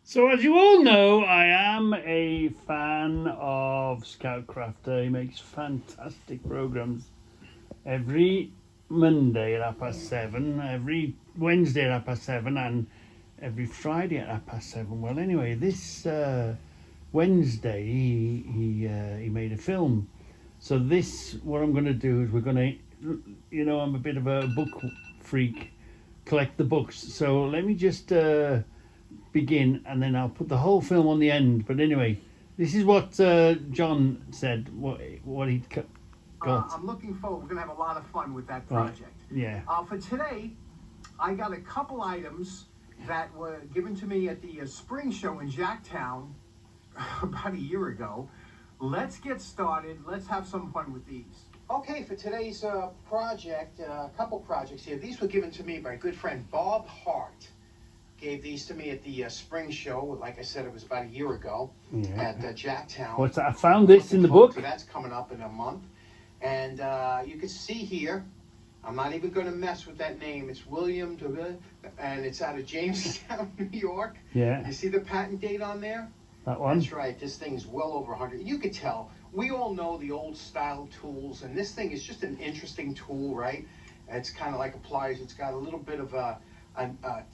So as you all know, I am a fan of Scoutcrafter. He makes fantastic programs every Monday at 7:30, every Wednesday at 7:30, and every Friday at 7:30. Well, anyway, this Wednesday he made a film. So what I'm going to do is we're going to, I'm a bit of a book freak, collect the books. So let me just begin, and then I'll put the whole film on the end. But anyway, this is what John said. What he'd got. I'm looking forward. We're gonna have a lot of fun with that project. Right. Yeah. For today, I got a couple items that were given to me at the spring show in Jacktown about a year ago. Let's get started. Let's have some fun with these. Okay, for today's project, a couple projects here. These were given to me by a good friend, Bob Hart. Gave these to me at the spring show. Like I said, it was about a year ago at Jacktown. What's that? I found this in the book. So that's coming up in a month. And you can see here, I'm not even going to mess with that name. It's William, and it's out of Jamestown, New York. Yeah. You see the patent date on there? That one? That's right. This thing's well over 100. You could tell. We all know the old style tools, and this thing is just an interesting tool, right? It's kind of like a pliers. It's got a little bit of a kind of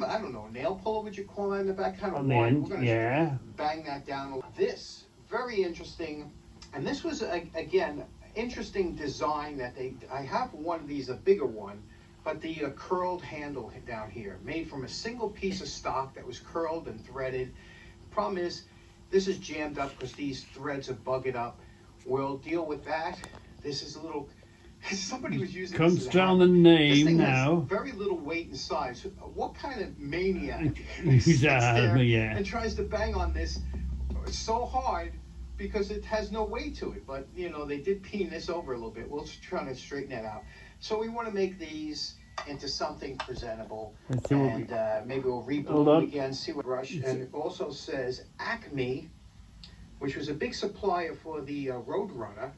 I don't know, a nail puller, would you call that in the back? Kind of on the end. We're gonna bang that down. This, very interesting, and this was, again, interesting design that I have one of these, a bigger one, but the curled handle down here, made from a single piece of stock that was curled and threaded. The problem is, this is jammed up because these threads are bugged up. We'll deal with that. This is a little... Somebody was using comes down the name this thing now. Has very little weight and size. What kind of maniac sits there yeah. and tries to bang on this so hard because it has no weight to it? But they did peen this over a little bit. We'll try to straighten that out. So we want to make these into something presentable, and maybe we'll rebuild it again. See what brush. And it also says Acme, which was a big supplier for the Roadrunner.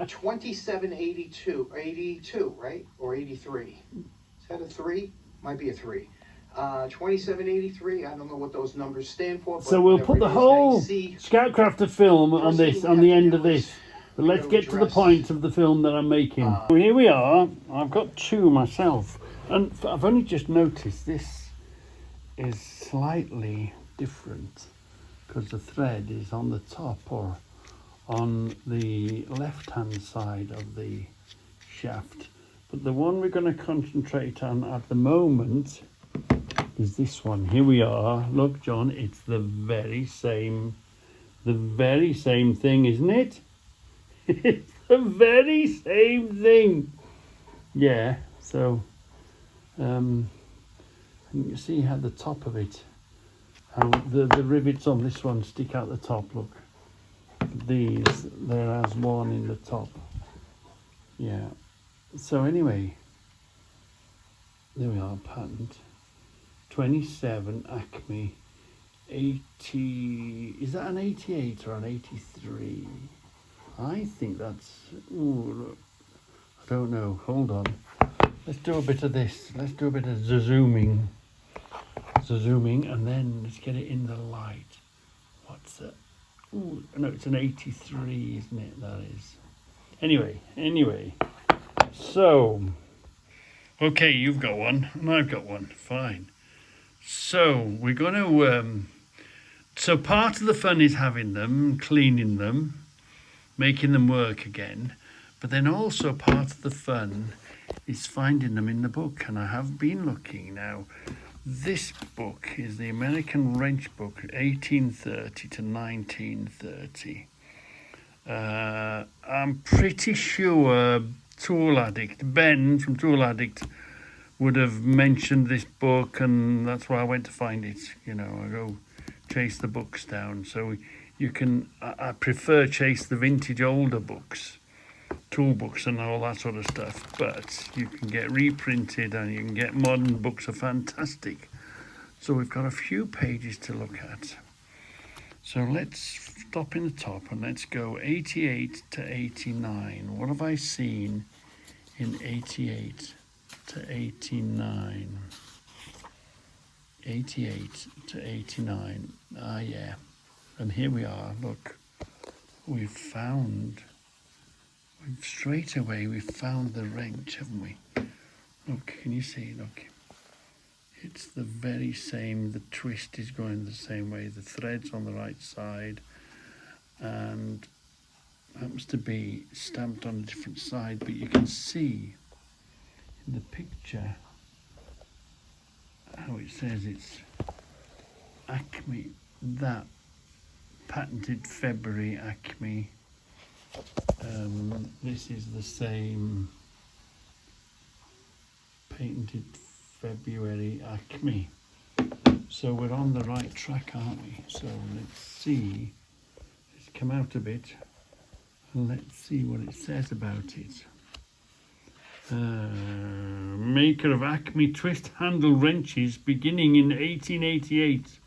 2782, 82, right? Or 83. Is that a 3? Might be a 3. 2783, I don't know what those numbers stand for. But so we'll put the whole Scoutcrafter film on the end of this. But let's get to the point of the film that I'm making. Well, here we are. I've got two myself. And I've only just noticed this is slightly different, because the thread is on the top or on the left hand side of the shaft. But the one we're going to concentrate on at the moment is this one. Here we are. Look, John, it's the very same thing, isn't it? It's the very same thing. Yeah, so you can see how the top of it, how the rivets on this one stick out the top. Look, there has one in the top. Yeah, so anyway, there we are. Patent 27 Acme 80. Is that an 88 or an 83? I think that's, look, I don't know. Hold on, let's do a bit of this. Let's do a bit of zooming, and then let's get it in the light. What's that? Oh no, it's an 83, isn't it? That is. Anyway. So, okay, you've got one, and I've got one. Fine. So we're going to. So part of the fun is having them, cleaning them, making them work again. But then also part of the fun is finding them in the book, and I have been looking now. This book is the American Wrench Book, 1830 to 1930. I'm pretty sure Tool Addict, Ben from Tool Addict, would have mentioned this book, and that's why I went to find it. I go chase the books down. So you can, I prefer chase the vintage older books, tool books and all that sort of stuff, but you can get reprinted and you can get modern books are fantastic. So we've got a few pages to look at. So let's stop in the top and let's go 88 to 89. What have I seen in 88 to 89? 88 to 89. Ah, yeah. And here we are. Look, straight away we've found the wrench, haven't we? Look, can you see? Look, it's the very same. The twist is going the same way. The thread's on the right side, and happens to be stamped on a different side, but you can see in the picture how it says it's Acme, that patented February Acme. This is the same patented February Acme. So we're on the right track, aren't we? So let's see. Let's come out a bit and let's see what it says about it. Maker of Acme twist handle wrenches beginning in 1888.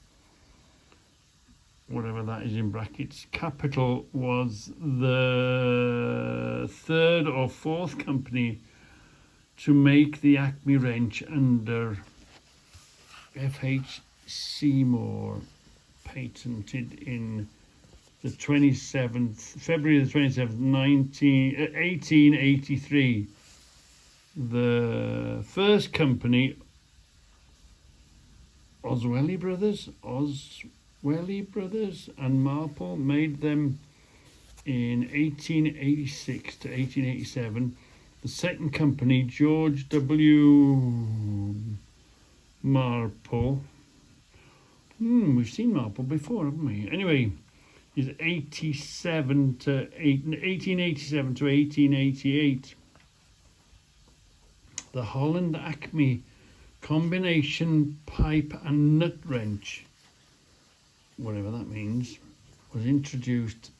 Whatever that is in brackets. Capital was the third or fourth company to make the Acme wrench under F.H. Seymour, patented in the 27th, February the 27th, 1883. The first company, Oswelly Brothers and Marple, made them in 1886 to 1887. The second company, George W. Marple. We've seen Marple before, haven't we? Anyway, is 1887 to 1888. The Holland Acme combination pipe and nut wrench, whatever that means, was introduced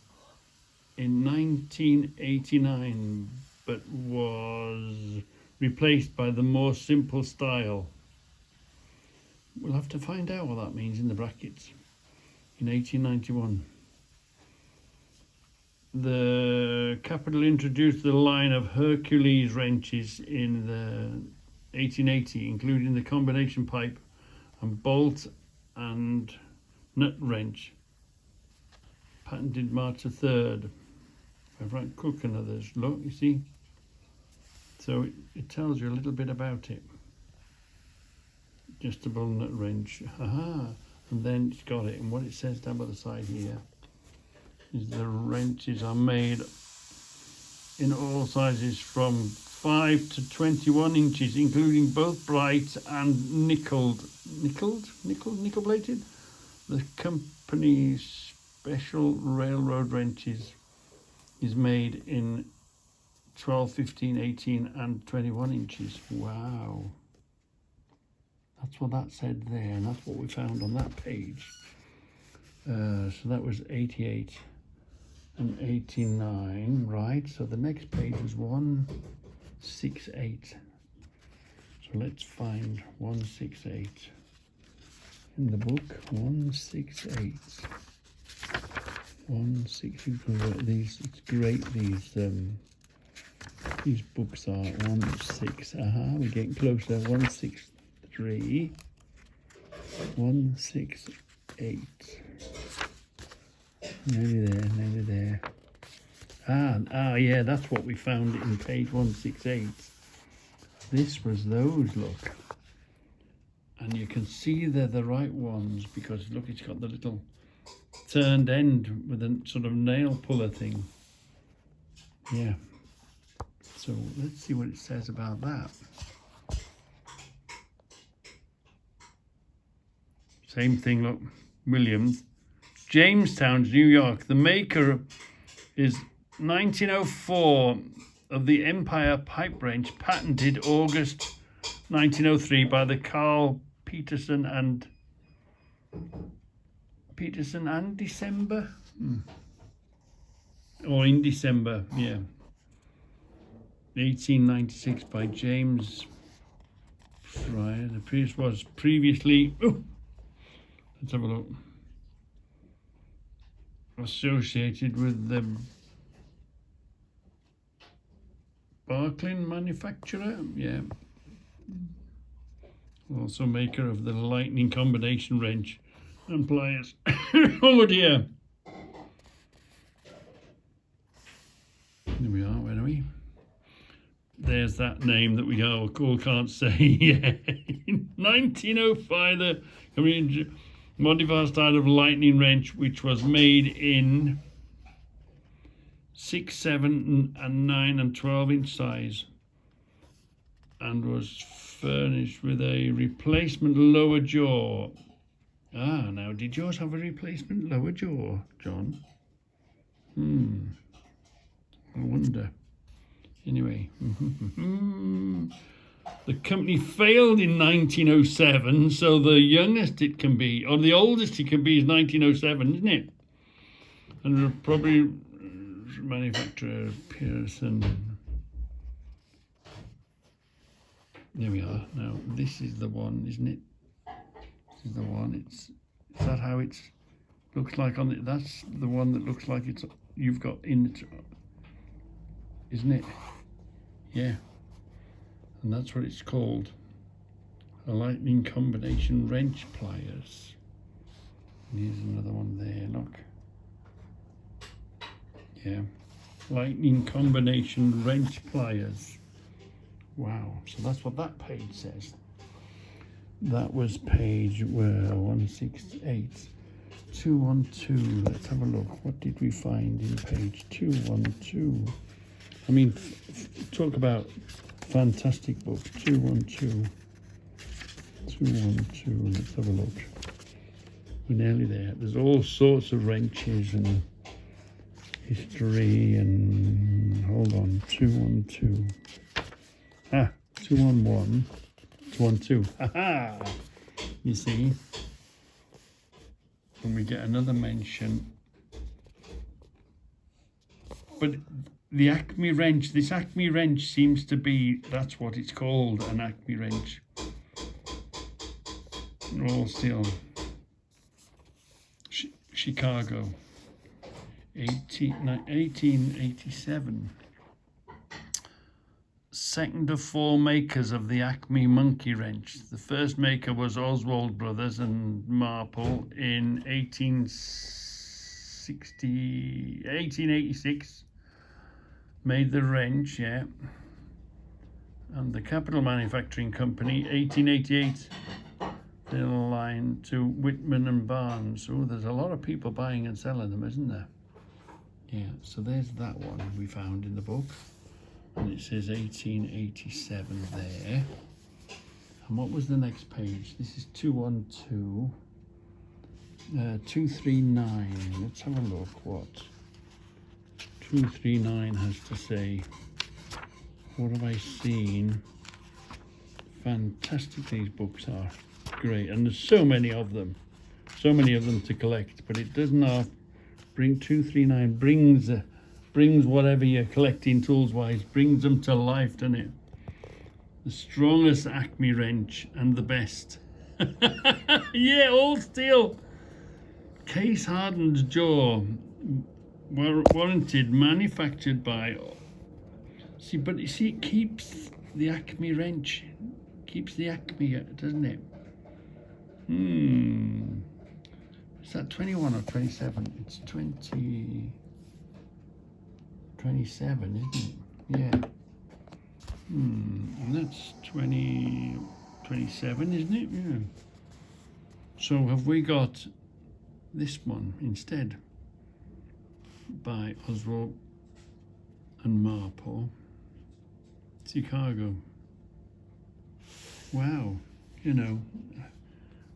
in 1989, but was replaced by the more simple style. We'll have to find out what that means in the brackets. In 1891. The Capital introduced the line of Hercules wrenches in the 1880, including the combination pipe and bolt and nut wrench, patented March the 3rd by Frank Cook and others. Look, you see? So it tells you a little bit about it. Adjustable nut wrench. Aha! And then it's got it. And what it says down by the side here is the wrenches are made in all sizes from 5 to 21 inches, including both bright and nickel plated. The company's special railroad wrenches is made in 12, 15, 18 and 21 inches. Wow. That's what that said there, and that's what we found on that page. So that was 88 and 89, right? So the next page was 168. So let's find 168 in the book. 168. 160. These, it's great. These books are 16. We're getting closer. 163. 168. Nearly there. Yeah, that's what we found in page 168. This was those, look. And you can see they're the right ones because, look, it's got the little turned end with a sort of nail puller thing. Yeah. So let's see what it says about that. Same thing, look. Williams. Jamestown, New York. The maker is 1904 of the Empire pipe wrench, patented August 1903 by the Carl Peterson and December? Or in December, yeah. 1896 by James Fryer. The piece was previously... let's have a look. Associated with the Barclay manufacturer, yeah. Also maker of the lightning combination wrench and pliers. Oh dear. Here we are, where are we? There's that name that we all can't say. Yeah. In 1905, the modified style of lightning wrench, which was made in 6, 7, and 9 and 12-inch size, and was furnished with a replacement lower jaw. Ah, now did yours have a replacement lower jaw, John? I wonder. Anyway, the company failed in 1907, so the youngest it can be, or the oldest it can be, is 1907, isn't it? And probably manufacturer Pearson. There we are. Now this is the one, isn't it? This is the one. Is that how it looks like on it? That's the one that looks like it's you've got in it, isn't it? Yeah. And that's what it's called. A lightning combination wrench pliers. And here's another one there, look. Yeah. Lightning combination wrench pliers. Wow. So that's what that page says. That was page 168. 212. Let's have a look. What did we find in page 212? I mean, talk about fantastic book. 212. 212. Let's have a look. We're nearly there. There's all sorts of wrenches and history and hold on. 212. 211. 212. Ha! You see? And we get another mention. But the Acme wrench, this Acme wrench seems to be, that's what it's called, an Acme wrench. All steel. Chicago. 1887. Second of 4 makers of the Acme monkey wrench. The first maker was Oswald Brothers and Marple in 1886. Made the wrench, yeah. And the Capital Manufacturing Company, 1888. They'll line to Whitman and Barnes. Oh, there's a lot of people buying and selling them, isn't there? Yeah, so there's that one we found in the book. And it says 1887 there. And what was the next page? This is 212. 239. Let's have a look what 239 has to say. What have I seen? Fantastic these books are. Great. And there's so many of them. So many of them to collect. But it does not bring 239 brings whatever you're collecting tools wise, brings them to life, doesn't it? The strongest Acme wrench and the best. Yeah, all steel. Case hardened jaw. Warranted, manufactured by. See, but you see, it keeps the Acme wrench. Keeps the Acme, doesn't it? Is that 21 or 27? It's 27, isn't it? Yeah. And that's 27, isn't it? Yeah. So have we got this one instead by Oswald and Marple, Chicago. Wow. You know,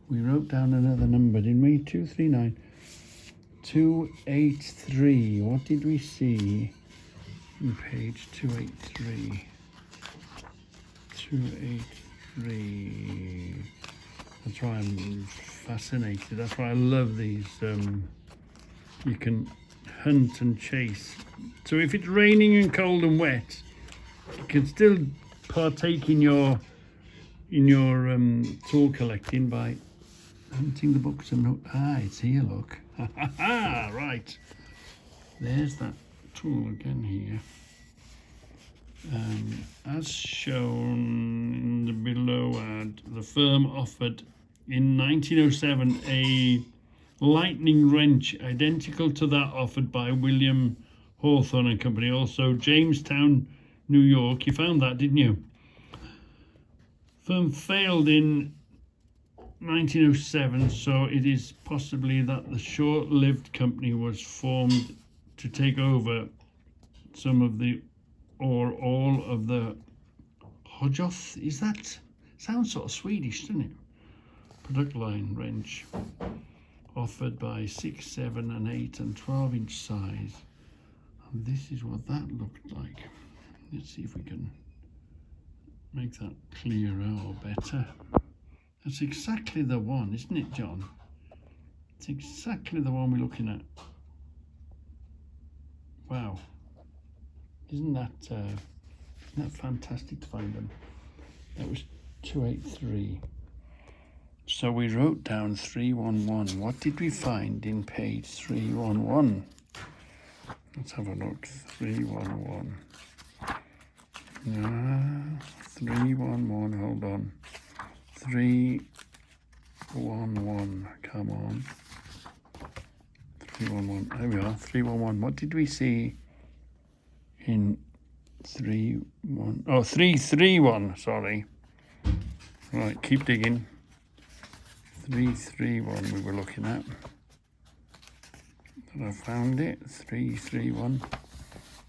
we wrote down another number, didn't we? 239. 283. What did we see? Page 283. 283. That's why I'm fascinated. That's why I love these. You can hunt and chase. So if it's raining and cold and wet, you can still partake in your tool collecting by hunting the books and it's here. Look. Right. There's that tool again here. As shown in the below ad, the firm offered in 1907 a lightning wrench identical to that offered by William Hawthorne and Company, also Jamestown, New York. You found that, didn't you? Firm failed in 1907, so it is possibly that the short-lived company was formed to take over some of the or all of the Hojoth. Is that sounds sort of Swedish, doesn't it? Product line wrench offered by 6, 7 and 8 and 12-inch size. And this is what that looked like. Let's see if we can make that clearer or better. That's exactly the one, isn't it, John? It's exactly the one we're looking at. Wow. Isn't that fantastic to find them? That was 283. So we wrote down 311. What did we find in page 311? Let's have a look. 311. 311, hold on. 311, come on. 311, there we are, 311. What did we see in 331, sorry. Right, keep digging. 331 we were looking at. I found it, 331.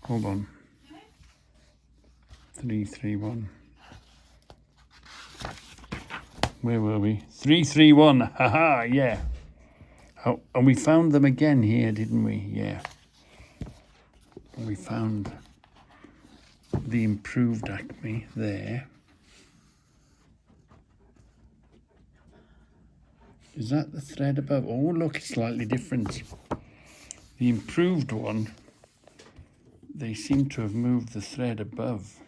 Hold on. 331. Where were we? 331. Haha, yeah. Oh, and we found them again here, didn't we? Yeah. And we found the improved Acme there. Is that the thread above? Oh, look, it's slightly different. The improved one, they seem to have moved the thread above.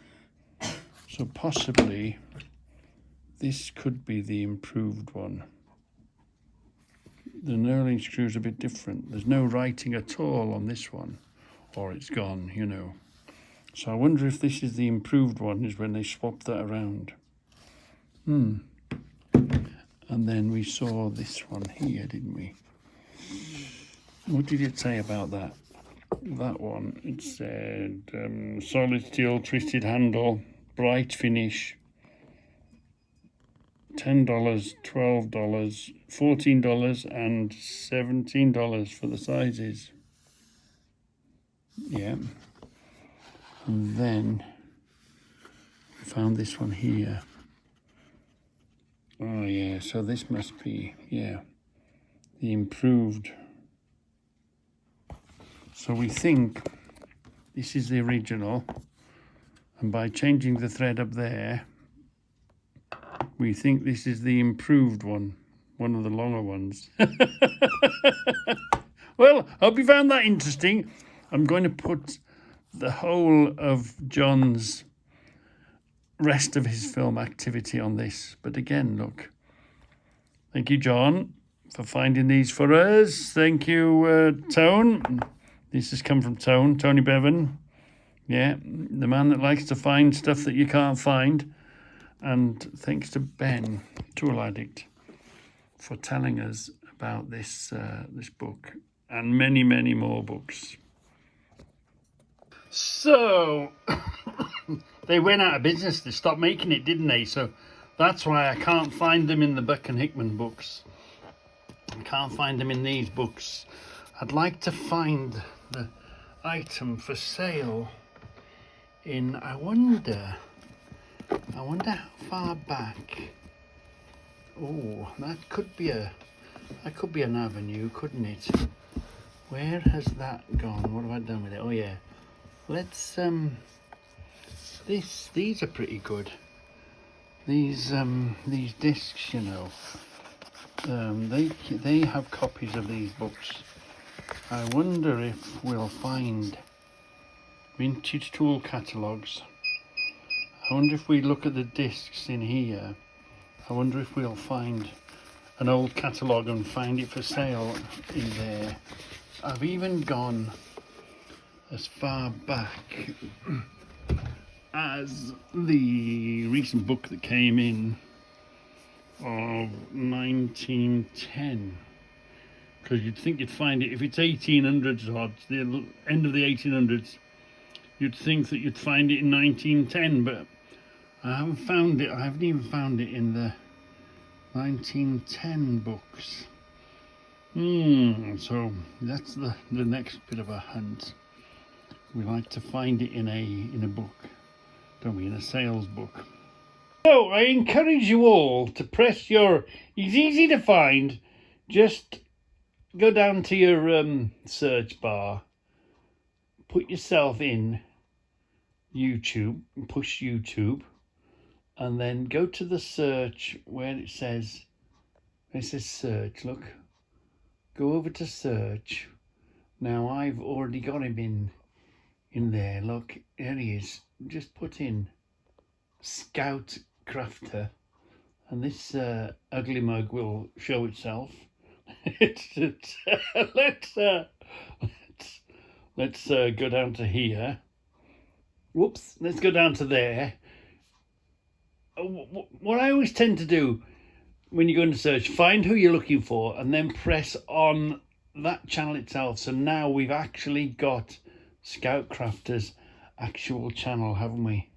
So possibly this could be the improved one. The knurling screw's a bit different. There's no writing at all on this one, or it's gone, you know. So I wonder if this is the improved one, is when they swapped that around. And then we saw this one here, didn't we? What did it say about that? That one, it said solid steel, twisted handle, bright finish, $10, $12, $14 and $17 for the sizes. Yeah. And then we found this one here. Oh yeah, so this must be, yeah, the improved. So we think this is the original, and by changing the thread up there, we think this is the improved one of the longer ones. Well, I hope you found that interesting. I'm going to put the whole of John's rest of his film activity on this. But again, look, thank you, John, for finding these for us. Thank you, Tone. This has come from Tony Bevan. Yeah, the man that likes to find stuff that you can't find. And thanks to Ben, Tool Addict, for telling us about this this book and many, many more books. So, they went out of business. They stopped making it, didn't they? So that's why I can't find them in the Buck and Hickman books. I can't find them in these books. I'd like to find the item for sale in, I wonder how far back. Oh, that could be an avenue, couldn't it? Where has that gone? What have I done with it? Oh yeah. Let's these are pretty good. These discs, you know. They have copies of these books. I wonder if we'll find vintage tool catalogues. I wonder if we look at the discs in here. I wonder if we'll find an old catalogue and find it for sale in there. I've even gone as far back as the recent book that came in of 1910, because you'd think you'd find it if it's 1800s odds, the end of the 1800s. You'd think that you'd find it in 1910, but I haven't found it. I haven't even found it in the 1910 books. So that's the next bit of a hunt. We like to find it in a book, don't we? In a sales book. So I encourage you all to press your. It's easy to find. Just go down to your search bar, put yourself in YouTube, push YouTube, and then go to the search where it says search. Look, go over to search. Now I've already got him in there. Look, there he is. Just put in Scoutcrafter, and this ugly mug will show itself. Let's go down to here. Whoops, let's go down to there. What I always tend to do when you go into search, find who you're looking for and then press on that channel itself. So now we've actually got Scoutcrafter's actual channel, haven't we?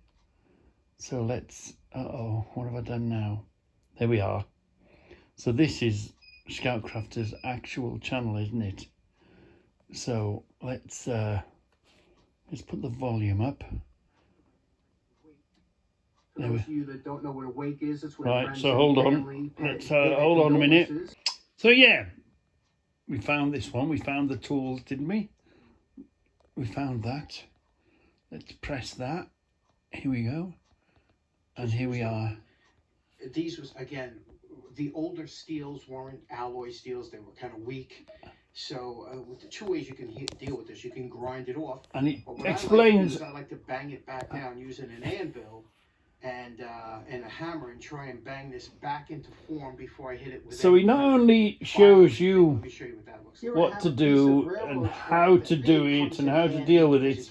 So let's, what have I done now? There we are. So this is Scoutcrafter's actual channel, isn't it? So let's put the volume up. For those of you that don't know what a wake is, it's what right, so hold on. Let's hold on a minute. So yeah, we found this one. We found the tools, didn't we? We found that. Let's press that. Here we go. And here we are. These was, again, the older steels weren't alloy steels. They were kind of weak. So with the two ways you can deal with this, you can grind it off. And it explains. I like to bang it back down using an anvil and a hammer and try and bang this back into form before I hit it with. So he not only shows you what to do and how to do it and how to deal with it,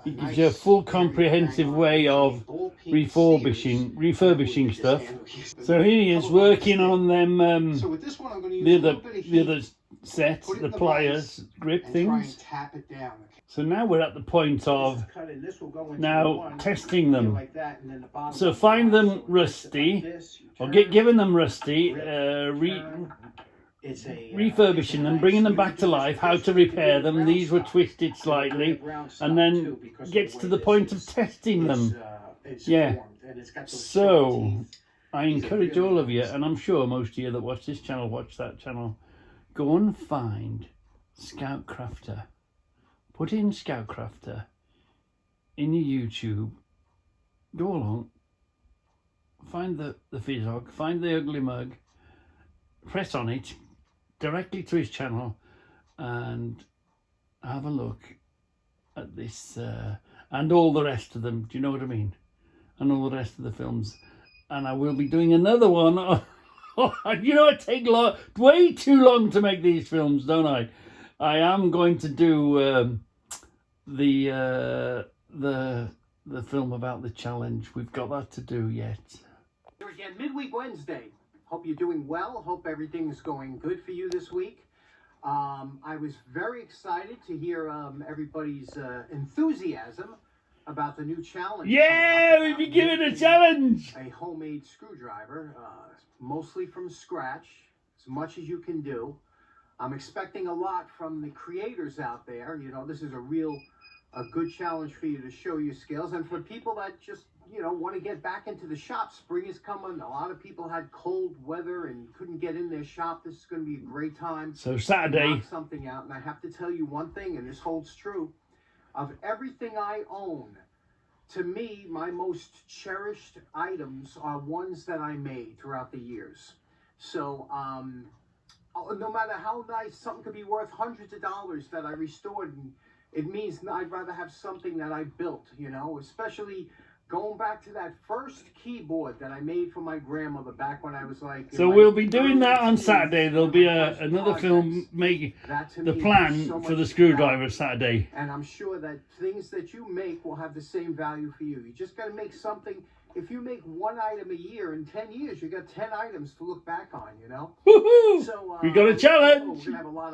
he gives you a full comprehensive way of refurbishing stuff. So here he is working on them, the other set, the pliers, grip things. So now we're at the point of now testing them. So find them rusty, or giving them rusty, refurbishing them, bringing them back to life, how to repair them. These were twisted slightly, and then gets to the point of testing them. Yeah. So I encourage all of you, and I'm sure most of you that watch this channel watch that channel, go and find Scoutcrafter. Put in Scoutcrafter in your YouTube. Go along, find the Fizzog, find the ugly mug, press on it directly to his channel, and have a look at this and all the rest of them. Do you know what I mean? And all the rest of the films. And I will be doing another one. You know, it takes way too long to make these films, don't I? I am going to do the film about the challenge. We've got that to do yet. Here again, Midweek Wednesday. Hope you're doing well. Hope everything's going good for you this week. I was very excited to hear everybody's enthusiasm about the new challenge. Yeah, we've been given a challenge. A homemade screwdriver, mostly from scratch, as much as you can do. I'm expecting a lot from the creators out there. You know, this is a good challenge for you to show your skills. And for people that just, you know, want to get back into the shop, spring is coming. A lot of people had cold weather and couldn't get in their shop. This is going to be a great time. So Saturday. To knock something out. And I have to tell you one thing, and this holds true. Of everything I own, to me, my most cherished items are ones that I made throughout the years. So, no matter how nice, something could be worth hundreds of dollars that I restored, and it means I'd rather have something that I built, you know, especially going back to that first keyboard that I made for my grandmother back when I was like. So we'll be doing that on Saturday. There'll be another film making the plan for the screwdriver Saturday. And I'm sure that things that you make will have the same value for you. You just got to make something. If you make one item a year, in 10 years, you got 10 items to look back on, you know? Woohoo! So, we got a challenge! We're gonna have a lot of